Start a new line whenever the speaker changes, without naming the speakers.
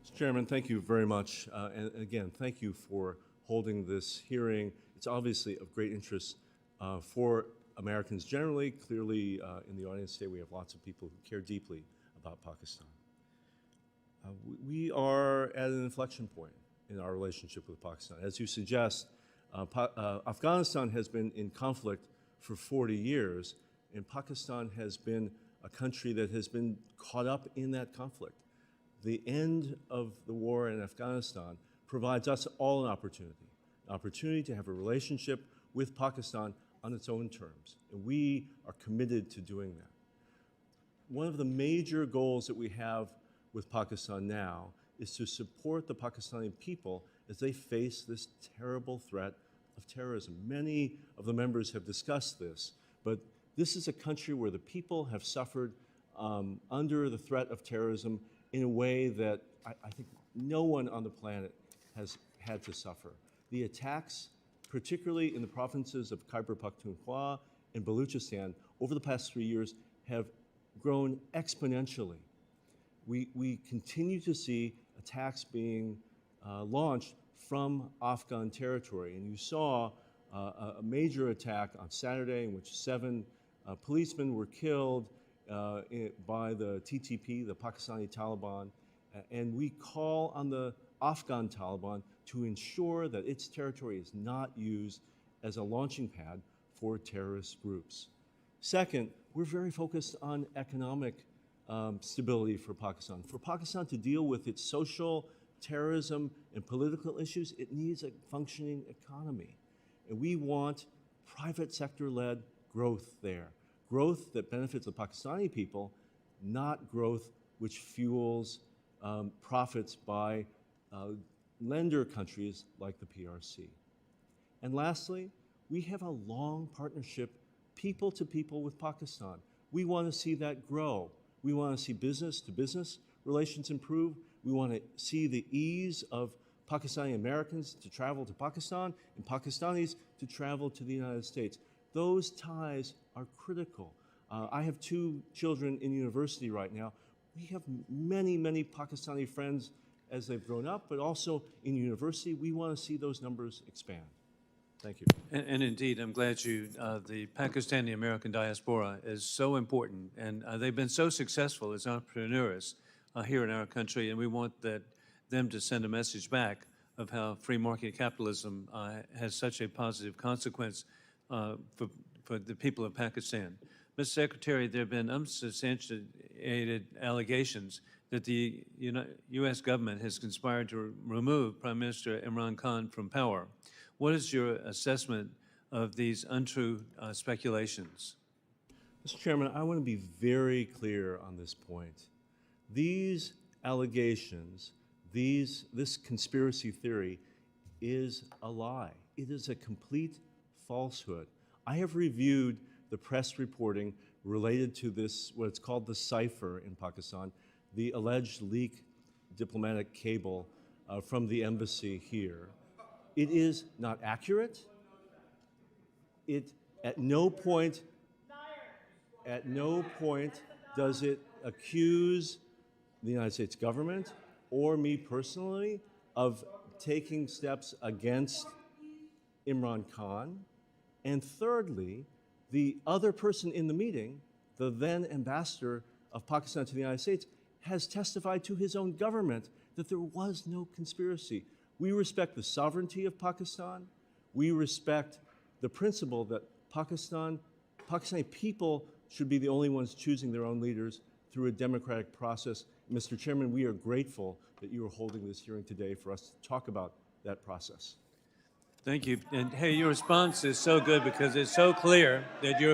Mr. Chairman, thank you very much. And again, thank you for holding this hearing. It's obviously of great interest for Americans generally. Clearly, in the audience today, we have lots of people who care deeply about Pakistan. We are at an inflection point in our relationship with Pakistan. As you suggest, Afghanistan has been in conflict for 40 years, and Pakistan has been a country that has been caught up in that conflict. The end of the war in Afghanistan provides us all an opportunity to have a relationship with Pakistan on its own terms, and we are committed to doing that. One of the major goals that we have with Pakistan now is to support the Pakistani people as they face this terrible threat of terrorism. Many of the members have discussed this, but this is a country where the people have suffered under the threat of terrorism in a way that I think no one on the planet has had to suffer. The attacks, particularly in the provinces of Khyber Pakhtunkhwa and Baluchistan, over the past 3 years have grown exponentially. We continue to see attacks being launched from Afghan territory. And you saw a major attack on Saturday in which 7 policemen were killed by the TTP, the Pakistani Taliban. And we call on the Afghan Taliban to ensure that its territory is not used as a launching pad for terrorist groups. Second, we're very focused on economic stability for Pakistan. For Pakistan to deal with its social, terrorism, and political issues, it needs a functioning economy. And we want private sector-led growth there. Growth that benefits the Pakistani people, not growth which fuels profits by lender countries like the PRC. And lastly, we have a long partnership, people to people, with Pakistan. We want to see that grow. We want to see business-to-business relations improve. We want to see the ease of Pakistani Americans to travel to Pakistan and Pakistanis to travel to the United States. Those ties are critical. I have 2 children in university right now. We have many, many Pakistani friends as they've grown up, but also in university. We want to see those numbers expand. Thank you.
And indeed, I'm glad the Pakistani American diaspora is so important, and they've been so successful as entrepreneurs here in our country, and we want them to send a message back of how free market capitalism has such a positive consequence for the people of Pakistan. Mr. Secretary, there have been unsubstantiated allegations that the U.S. government has conspired to remove Prime Minister IMRAN Khan from power. What is your assessment of these untrue speculations?
Mr. Chairman, I want to be very clear on this point. These allegations, this conspiracy theory is a lie. It is a complete falsehood. I have reviewed the press reporting related to this, what's called the cypher in Pakistan, the alleged leaked diplomatic cable from the embassy here. It is not accurate. It at no point does it accuse the United States government or me personally of taking steps against Imran Khan. And thirdly, the other person in the meeting, the then ambassador of Pakistan to the United States, has testified to his own government that there was no conspiracy. We respect the sovereignty of Pakistan. We respect the principle that Pakistani people should be the only ones choosing their own leaders through a democratic process. Mr. Chairman, we are grateful that you are holding this hearing today for us to talk about that process.
Thank you. And hey, your response is so good because it's so clear that you're